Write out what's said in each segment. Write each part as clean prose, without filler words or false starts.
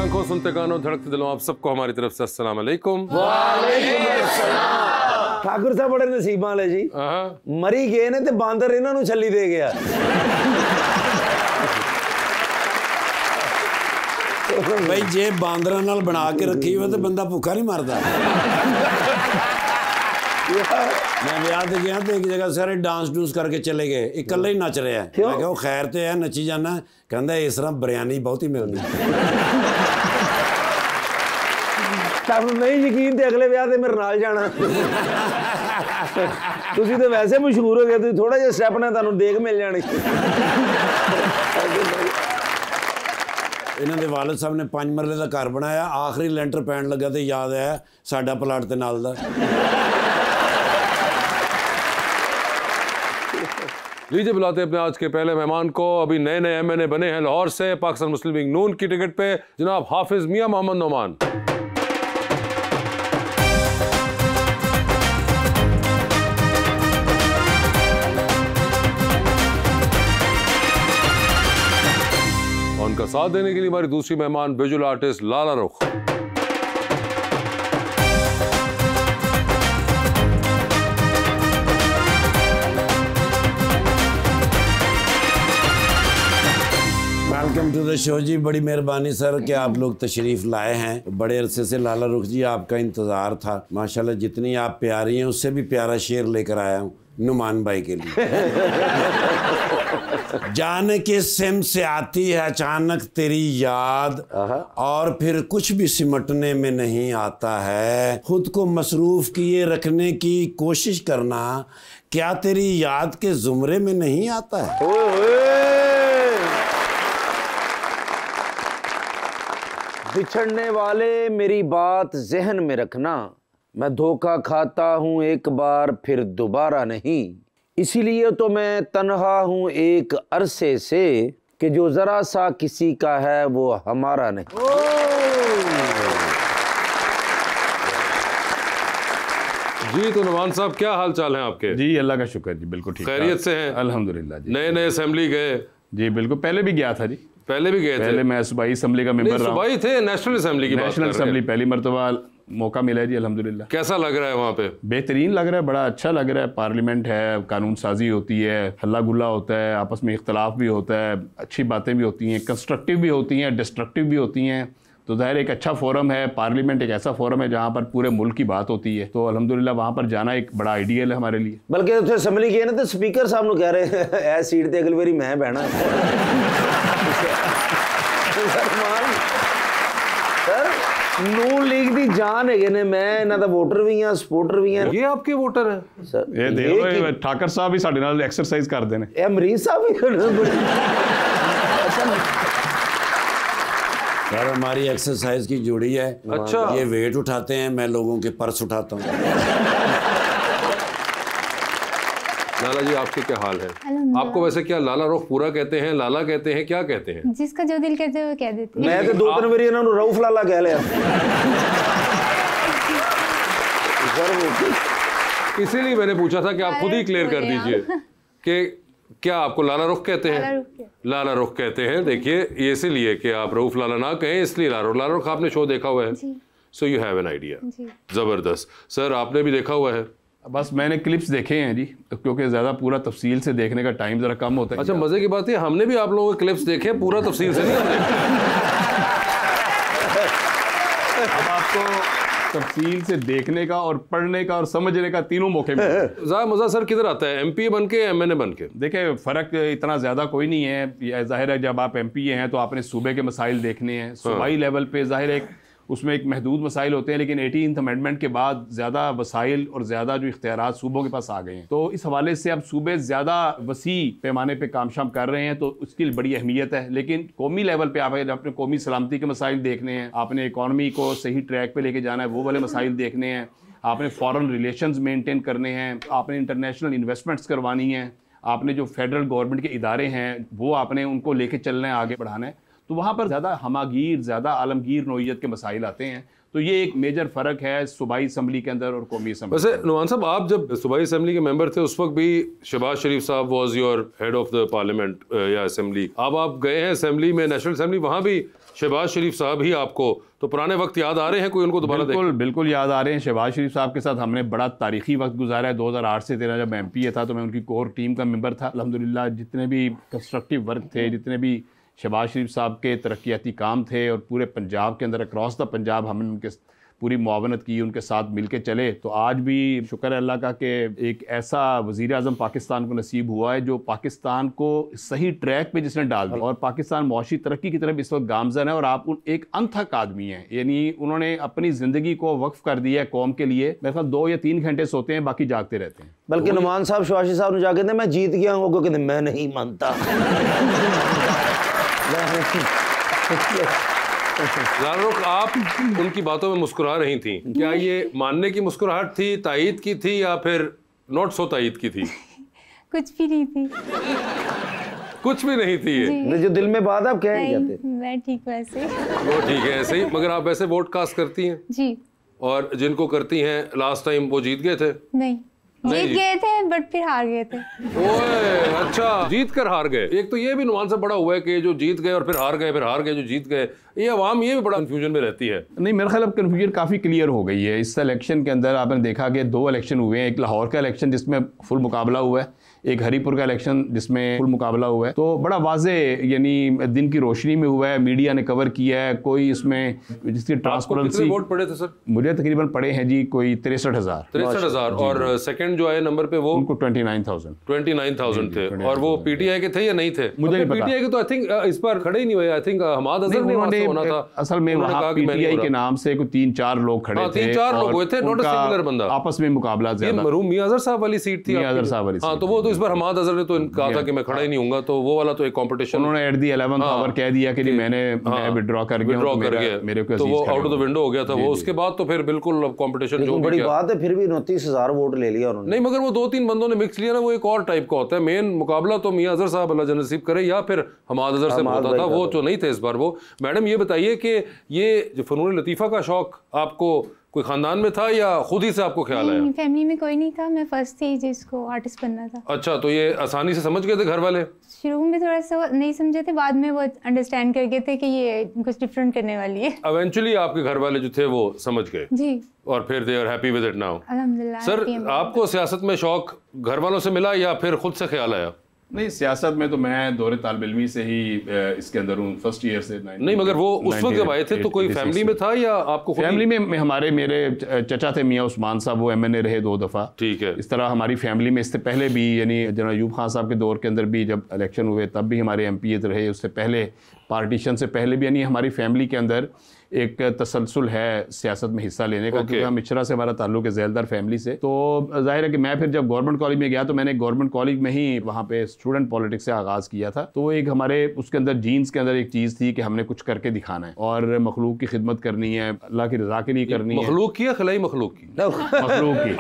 आंखों सुनते कानों धड़कते दिलों आप सबको हमारी तरफ से अस्सलाम वालेकुम। ठाकुर साहब बड़े नसीब वाले जी, मरी गए ने ते बांदर इन्हां नूं छली दे गया। भाई जे बांदरां नाल बना के रखी हो तो बंदा भुखा नहीं मरदा। मैं ब्याह ते गया तो एक जगह सारे डांस डूंस करके चले गए, इकल्ले ही नच रहे हैं। मैं कहा खैर तो है, नची जाना। कहंदा इस तरह बिरयानी बहुत ही मिलती। तुहानू नहीं यकीन ते अगले ब्याह ते मेरे नाल जाना। तुसीं ते वैसे मशहूर हो गए, तुसीं थोड़ा जिहा स्टैप ने तुहानू देख मिल जानी। इन्हां दे वालिद साहब ने 5 मरले का घर बनाया, आखिरी लेंटर पैण लगा तो याद आया साडा प्लाट ते नाल दा। लीजिए बुलाते अपने आज के पहले मेहमान को। अभी नए नए MNA बने हैं लाहौर से, पाकिस्तान मुस्लिम लीग नून की टिकट पे, जनाब हाफिज मियां मोहम्मद नोमान। उनका साथ देने के लिए हमारी दूसरी मेहमान विजुअल आर्टिस्ट लाला रुख। वेलकम टू द शो जी, बड़ी मेहरबानी सर कि आप लोग तशरीफ़ लाए हैं। बड़े अरसे से लाला रुख जी आपका इंतज़ार था। माशाल्लाह जितनी आप प्यारी हैं उससे भी प्यारा शेर लेकर आया हूँ नुमान भाई के लिए। जान के सिम से आती है अचानक तेरी याद, और फिर कुछ भी सिमटने में नहीं आता है। खुद को मसरूफ किए रखने की कोशिश करना क्या तेरी याद के जुमरे में नहीं आता है? बिछड़ने वाले मेरी बात जहन में रखना, मैं धोखा खाता हूँ एक बार फिर दोबारा नहीं। इसीलिए तो मैं तन्हा हूँ एक अरसे से कि जो जरा सा किसी का है वो हमारा नहीं। जी तो नुमान साहब क्या हाल चाल है आपके? जी अल्लाह का शुक्र जी, बिल्कुल ठीक, खैरियत से हैं? अल्हम्दुलिल्लाह जी। नए नए असेंबली गए? जी बिल्कुल, पहले भी गया था जी। पहले भी गए थे? पहले मैं सूबाई असेंबली का मेंबर रहा। सूबाई थे? नेशनल असेंबली की बात कर रहे हैं? नेशनल असेंबली पहली मरतबा मौका मिला है जी, अल्हम्दुलिल्लाह। कैसा लग रहा है वहाँ पे? बेहतरीन लग रहा है, बड़ा अच्छा लग रहा है। पार्लियामेंट है, कानून साजी होती है, हल्ला गुल्ला होता है, आपस में इख्तलाफ भी होता है, अच्छी बातें भी होती हैं, कंस्ट्रक्टिव भी होती हैं, डिस्ट्रक्टिव भी होती हैं। तो ज़ाहिर एक अच्छा फोरम है। पार्लियामेंट एक ऐसा फोरम है जहाँ पर पूरे मुल्क की बात होती है। तो अल्हम्दुलिल्लाह वहाँ पर जाना एक बड़ा आइडियल है हमारे लिए। बल्कि उत्थे असेंबली गए ना तो स्पीकर साहब नूं कह रहे ऐ सीट ते अगली बारी मैं बहना। सर नून लीग दी जान है ने, मैं इन्हां दा वोटर भी हां, सपोर्टर भी हां। ये आपके वोटर हैं? सर ये देखो ठाकर साहब भी साडे नाल एक्सरसाइज करते हैं। ये मरीज साहब भी सर हमारी एक्सरसाइज की जोड़ी है। अच्छा। ये वेट उठाते हैं, मैं लोगों के पर्स उठाता हूँ। लाला जी आपके क्या हाल है? आपको वैसे क्या लाला रुख पूरा कहते हैं, लाला कहते हैं, क्या कहते हैं? जिसका जो दिल कहते हैं वो कह देते हैं। मैं तो 2-3 बारी इन्हां नूं रऊफ लाला कह लिया। इसीलिए मैंने पूछा था कि आप खुद ही क्लियर कर दीजिए कि क्या आपको लाला रुख कहते हैं? लाला रुख कहते हैं। देखिए ये इसीलिए कि आप रऊफ लाला ना कहें, इसलिए लाला रुख। आपने शो देखा हुआ है? So you have an idea. जबरदस्त। सर आपने भी देखा हुआ है? बस मैंने क्लिप्स देखे हैं जी, क्योंकि ज़्यादा पूरा तफसील से देखने का टाइम ज़रा कम होता है। अच्छा मज़े की बात है, हमने भी आप लोगों के क्लिप्स देखे, पूरा तफसील से नहीं हमने। अब आपको तफसील से देखने का और पढ़ने का और समझने का तीनों मौके मिले। ज़्यादा मज़ा सर किधर आता है, MP बन के MNA बन के? देखिए फ़र्क इतना ज़्यादा कोई नहीं है। ज़ाहिर है जब आप MP हैं तो आपने सूबे के मसाइल देखने हैं। सूबाई लेवल पे ज़ाहिर है उसमें एक महदूद मसाइल होते हैं, लेकिन 18th अमेंडमेंट के बाद ज़्यादा वसाइल और ज़्यादा जो इख्तियारात सूबों के पास आ गए हैं। तो इस हवाले से अब सूबे ज़्यादा वसी पैमाने पे काम शाम कर रहे हैं, तो उसकी बड़ी अहमियत है। लेकिन कौमी लेवल पे आप अपने कौमी सलामती के मसाइल देखने हैं, आपने इकॉनमी को सही ट्रैक पे लेके जाना है, वो वाले मसाइल देखने हैं, आपने फॉरेन रिलेशंस मेंटेन करने हैं, आपने इंटरनेशनल इन्वेस्टमेंट्स करवानी हैं, आपने जो फेडरल गवर्नमेंट के इदारे हैं वो आपने उनको लेके चलना है, आगे बढ़ाना है। तो वहाँ पर ज़्यादा हमागीर, ज़्यादा आलमगीर नौइयत के मसाइल आते हैं। तो ये एक मेजर फ़र्क है सूबाई असम्बली के अंदर और कौमी असम्बली। वैसे नुमान साहब, आप जब सूबाई असम्बली के मेंबर थे उस वक्त भी शहबाज शरीफ साहब was your head of the parliament या असम्बली। अब आप गए हैं असम्बली में, नेशनल असम्बली, वहाँ भी शहबाज शरीफ साहब ही आपको, तो पुराने वक्त याद आ रहे हैं कोई उनको दोबारा? बिल्कुल याद आ रहे हैं। शहबाज शरीफ साहब के साथ हमने बड़ा तारीखी वक्त गुजारा है। 2008 से 13 जब MP था तो मैं उनकी कोर टीम का मेंबर था। अल्हम्दुलिल्लाह जितने भी कंस्ट्रक्टिव वर्क थे, जितने भी शहबाज शरीफ साहब के तरक्याती काम थे और पूरे पंजाब के अंदर अक्रॉस द पंजाब हमने उनके पूरी मुआवनत की, उनके साथ मिलके चले। तो आज भी शुक्र है अल्लाह का कि एक ऐसा वज़ीर आज़म पाकिस्तान को नसीब हुआ है जो पाकिस्तान को सही ट्रैक पे जिसने डाल दिया और पाकिस्तान मुआशी तरक्की की तरफ इस वक्त गामज़न है। और आप एक अनथक आदमी हैं, यानी उन्होंने अपनी ज़िंदगी को वक्फ कर दिया है कौम के लिए। मेरे ख्याल 2 या 3 घंटे सोते हैं, बाकी जागते रहते हैं। बल्कि नुमान साहब शवाशी साहब ने जाके कहते मैं जीत गया हूँ, कहते मैं नहीं मानता। ज़ारुख, आप उनकी बातों में मुस्कुरा रही थी, क्या ये मानने की मुस्कुराहट थी, तायीद की थी, या फिर नॉट सो तायीद की थी? कुछ भी नहीं थी। कुछ भी नहीं थी ये? जो दिल में बात आप कह नहीं जाते। मैं ठीक वैसे। वो ठीक है ऐसे ही। मगर आप वैसे वोट कास्ट करती हैं? जी। और जिनको करती हैं लास्ट टाइम वो जीत गए थे? नहीं, जीत गए थे बट फिर हार गए थे। ओए अच्छा, जीत कर हार गए। एक तो ये भी नुमान से बड़ा हुआ है कि जो जीत गए और फिर हार गए, फिर हार गए जो जीत गए, ये अवाम ये भी बड़ा कंफ्यूजन में रहती है। नहीं, मेरे ख्याल अब कंफ्यूजन काफ़ी क्लियर हो गई है। इस इलेक्शन के अंदर आपने देखा कि 2 इलेक्शन हुए हैं। एक लाहौर का इलेक्शन जिसमें फुल मुकाबला हुआ है, एक हरीपुर का इलेक्शन जिसमें फुल मुकाबला हुआ है। तो बड़ा वाजे यानी दिन की रोशनी में हुआ है, मीडिया ने कवर किया है, कोई इसमें जिसकी ट्रांसपेरेंसी। वोट पड़े थे सर? मुझे तकरीबन पड़े हैं जी कोई 63,000। 63,000। और सेकंड जो आए नंबर पे वो उनको 29,000 थे। और वो PTI के थे या नहीं थे? मुझे नहीं पता। PTI के तो आई थिंक इस बार खड़े ही नहीं हुए। आई थिंक हमाद अजहर ने होना था असल में। वहाँ PTI के नाम से कोई 3-4 लोग खड़े थे। 3-4 लोग हुए थे, नॉट अ सिंगुलर बंदा। आपस में मुकाबला ज्यादा। मरहूम मियां अजहर साहब वाली सीट थी। मियां अजहर साहब वाली। हाँ, तो वो तो इस बार हमाद अजहर ने तो कहा था कि मैं खड़ा ही नहीं हूँगा, तो वो वाला तो एक कंपटीशन उन्होंने एट दी 11th आवर कह दिया कि मैं विड्रॉ कर गया, मेरे को तो वो आउट ऑफ द विंडो हो गया था वो। उसके बाद तो फिर बिल्कुल कंपटीशन जो बड़ी बात है, फिर भी 29,000 वोट ले लिया उन्होंने। नहीं, मगर वो 2-3 बंदों ने मिक्स लिया ना, वो एक और टाइप का होता है। मेन मुकाबला तो मियां अजहर साहब अल्लाह नसीब करे या फिर हमाद अजहर से होता था, वो तो नहीं थे इस बार वो। मैडम ये बताइए कि ये जो फनून लतीफ़ा का शौक आपको कोई खानदान में था या खुद ही से आपको ख्याल आया? फैमिली में कोई नहीं था, मैं फर्स्ट थी जिसको आर्टिस्ट बनना था। अच्छा, तो ये आसानी से समझ गए थे घर वाले? शुरू में थोड़ा सा नहीं समझे थे, बाद में वो अंडरस्टैंड कर गए थे कि ये कुछ डिफरेंट करने वाली है। इवेंचुअली आपके घर वाले जो थे वो समझ गए जी, और फिर they are happy with it now? अल्हम्दुलिल्लाह। सर, आपको सियासत में शौक घर वालों से मिला या फिर खुद से ख्याल आया? नहीं, सियासत में तो मैं दौरे तालिब इल्मी से ही इसके अंदर हूँ, फर्स्ट ईयर से। नहीं, मगर वो उस वक्त जब आए थे तो कोई फैमिली में था या आपको? फैमिली में मेरे चचा थे मियाँ उस्मान साहब, वो MNA रहे 2 दफ़ा। ठीक है। इस तरह हमारी फैमिली में इससे पहले भी, यानी जनाब अयूब खान साहब के दौर के अंदर भी जब इलेक्शन हुए तब भी हमारे MPs रहे। उससे पहले पार्टीशन से पहले भी, यानी हमारी फैमिली के अंदर एक तसलसल है सियासत में हिस्सा लेने का, क्योंकि हम इचरा से हमारा ताल्लुक है, ज़ैलदार फैमिली से। तो जाहिर है कि मैं फिर जब गवर्नमेंट कॉलेज में गया तो मैंने गवर्नमेंट कॉलेज में ही वहाँ पे स्टूडेंट पॉलिटिक्स से आगाज़ किया था। तो एक हमारे उसके अंदर जीन्स के अंदर एक चीज़ थी कि हमने कुछ करके दिखाना है और मखलूक की खिदमत करनी है, अल्लाह की रज़ा के लिए करनी है। मखलूक की या खलाई मखलूक की? मखलूक की।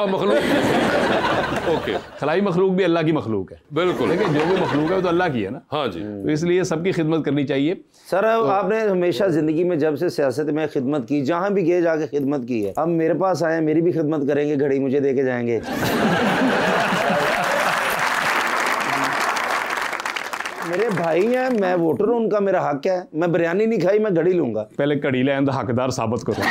ओके, खलाई मखलूक भी अल्लाह की मखलूक है, बिल्कुल। लेकिन जो भी मखलूक है वो तो अल्लाह की है ना। हाँ जी। तो इसलिए सबकी खिदमत करनी चाहिए। सर, आपने हमेशा जिंदगी में जब से सियासत में खिदमत की, जहाँ भी गए जाके खिदमत की है। अब मेरे पास आए, मेरी भी खिदमत करेंगे, घड़ी मुझे दे के जाएंगे। मेरे भाई हैं, मैं वोटर हूँ, उनका मेरा हक है। मैं बिरयानी नहीं खाई, मैं घड़ी लूंगा। पहले घड़ी ले हकदार साबित करो।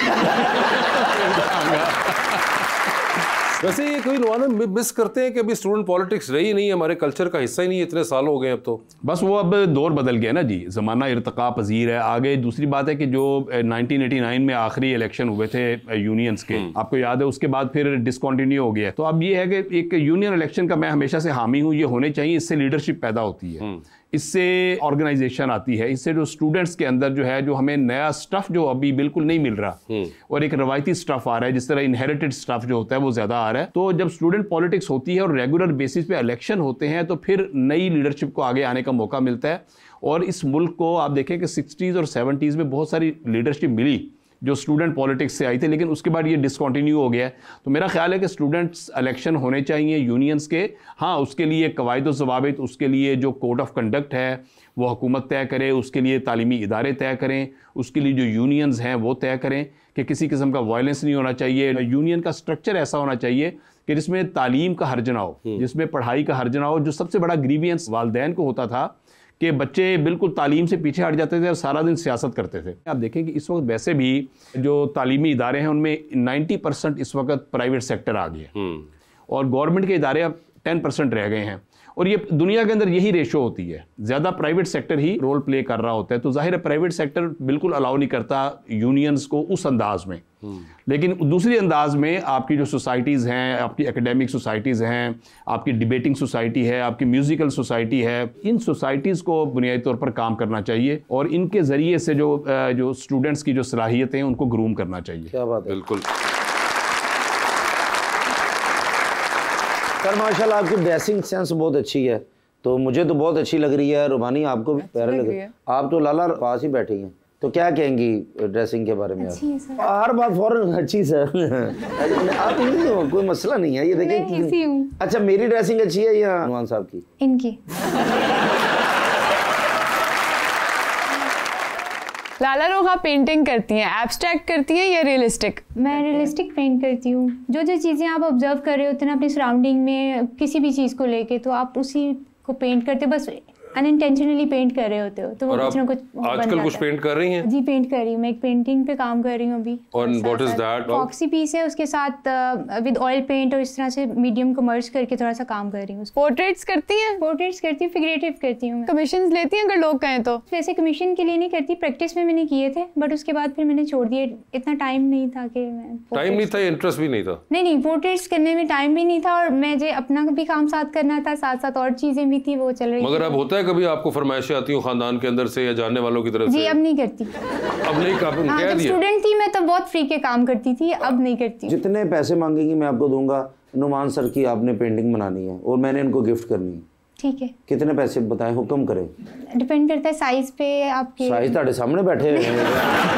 वैसे ये कोई नुमान मिस करते हैं कि अभी स्टूडेंट पॉलिटिक्स रही नहीं है, हमारे कल्चर का हिस्सा ही नहीं है, इतने साल हो गए अब तो। बस वो अब दौर बदल गया ना जी, ज़माना इर्तका पजीर है। आगे दूसरी बात है कि जो 1989 में आखिरी इलेक्शन हुए थे यूनियंस के, आपको याद है, उसके बाद फिर डिसकंटिन्यू हो गया। तो अब ये है कि एक यूनियन इलेक्शन का मैं हमेशा से हामी हूँ, ये होने चाहिए। इससे लीडरशिप पैदा होती है, इससे ऑर्गेनाइजेशन आती है, इससे जो स्टूडेंट्स के अंदर जो है, जो हमें नया स्टफ जो अभी बिल्कुल नहीं मिल रहा और एक रवायती स्टफ आ रहा है, जिस तरह इनहेरिटेड स्टफ जो होता है वो ज़्यादा आ रहा है। तो जब स्टूडेंट पॉलिटिक्स होती है और रेगुलर बेसिस पे इलेक्शन होते हैं तो फिर नई लीडरशिप को आगे आने का मौका मिलता है। और इस मुल्क को आप देखें कि 60s और 70s में बहुत सारी लीडरशिप मिली जो स्टूडेंट पॉलिटिक्स से आई थी, लेकिन उसके बाद ये डिसकंटिन्यू हो गया है। तो मेरा ख्याल है कि स्टूडेंट्स इलेक्शन होने चाहिए यूनियंस के। हाँ, उसके लिए कवायद व ज़वाबित, उसके लिए जो कोड ऑफ कंडक्ट है वो हुकूमत तय करे, उसके लिए तालीमी इदारे तय करें, उसके लिए जो यूनियंस हैं वो तय करें कि किसी किस्म का वायलेंस नहीं होना चाहिए। यूनियन का स्ट्रक्चर ऐसा होना चाहिए कि जिसमें तालीम का हर्ज ना हो, जिसमें पढ़ाई का हर्ज ना हो। जो सबसे बड़ा ग्रीवियंस वालिदैन को होता था कि बच्चे बिल्कुल तालीम से पीछे हट जाते थे और सारा दिन सियासत करते थे। आप देखें कि इस वक्त वैसे भी जो तालीमी इदारे हैं उनमें 90% इस वक्त प्राइवेट सेक्टर आ गया और गवर्नमेंट के इदारे अब 10% रह गए हैं। और ये दुनिया के अंदर यही रेशो होती है, ज़्यादा प्राइवेट सेक्टर ही रोल प्ले कर रहा होता है। तो जाहिर है प्राइवेट सेक्टर बिल्कुल अलाउ नहीं करता यूनियंस को उस अंदाज में, लेकिन दूसरी अंदाज में आपकी जो सोसाइटीज़ हैं, आपकी एकेडमिक सोसाइटीज़ हैं, आपकी डिबेटिंग सोसाइटी है, आपकी म्यूज़िकल सोसाइटी है, इन सोसाइटीज़ को बुनियादी तौर पर काम करना चाहिए और इनके ज़रिए से जो स्टूडेंट्स की जो सलाहियतें हैं उनको ग्रूम करना चाहिए। क्या बात है, बिल्कुल। सर माशाल्लाह आपकी ड्रेसिंग सेंस बहुत अच्छी है, तो मुझे तो बहुत अच्छी लग रही है। रुबानी आपको भी प्यारे लग रही है। आप तो लाला पास ही बैठी हैं, तो क्या कहेंगी ड्रेसिंग के बारे में? आप हर बात फौरन अच्छी सर आप नहीं हो, कोई मसला नहीं है। ये देखिए, अच्छा मेरी ड्रेसिंग अच्छी है या नुमान साहब की? इनकी। लाला रोग आप पेंटिंग करती हैं, एब्स्ट्रैक्ट करती हैं या रियलिस्टिक? मैं रियलिस्टिक पेंट करती हूँ। जो चीज़ें आप ऑब्जर्व कर रहे होते हैं ना अपनी सराउंडिंग में, किसी भी चीज़ को लेके, तो आप उसी को पेंट करते, बस अनइंटेंशनली पेंट कर रहे होते हो, तो वो कुछ ना कुछ आजकल कुछ पेंट कर रही हैं? जी पेंट कर रही हूँ मैं, एक पेंटिंग पे काम कर रही हूँ अभी। और what is that? Foxy piece है, उसके साथ विद ऑयल पेंट और इस तरह से मीडियम को मर्ज करके थोड़ा सा काम कर रही हूँ। पोर्ट्रेट्स करती हैं? पोर्ट्रेट्स करती हूँ, फिगरेटिव करती हूँ। कमीशन लेती हैं अगर लोग कहें तो? वैसे कमीशन के लिए नहीं करती, प्रैक्टिस में मैंने किए थे, बट उसके बाद फिर मैंने छोड़ दिया। इतना टाइम नहीं था कि मैं टाइम नहीं था, इंटरेस्ट भी नहीं था? नहीं, पोर्ट्रेट्स करने में टाइम भी नहीं था और मैं जो अपना भी काम साथ करना था, साथ साथ और चीजें भी थी वो चल रही। मगर अब होता है कभी आपको फरमाइश आती हूँ खानदान के अंदर से या जानने वालों की तरफ से? जी अब नहीं करती। अब नहीं कह दिया? स्टूडेंट थी मैं तो बहुत फ्री के काम करती थी, अब नहीं करती। जितने पैसे मांगेंगी मैं आपको दूंगा। नुमान सर की आपने पेंटिंग बनानी है और मैंने इनको गिफ्ट करनी है। ठीक है। कितने पैसे बताएं, हुक्म करें। डिपेंड करता है साइज पे आपके। साइज ਤੁਹਾਡੇ सामने बैठे हुए हैं।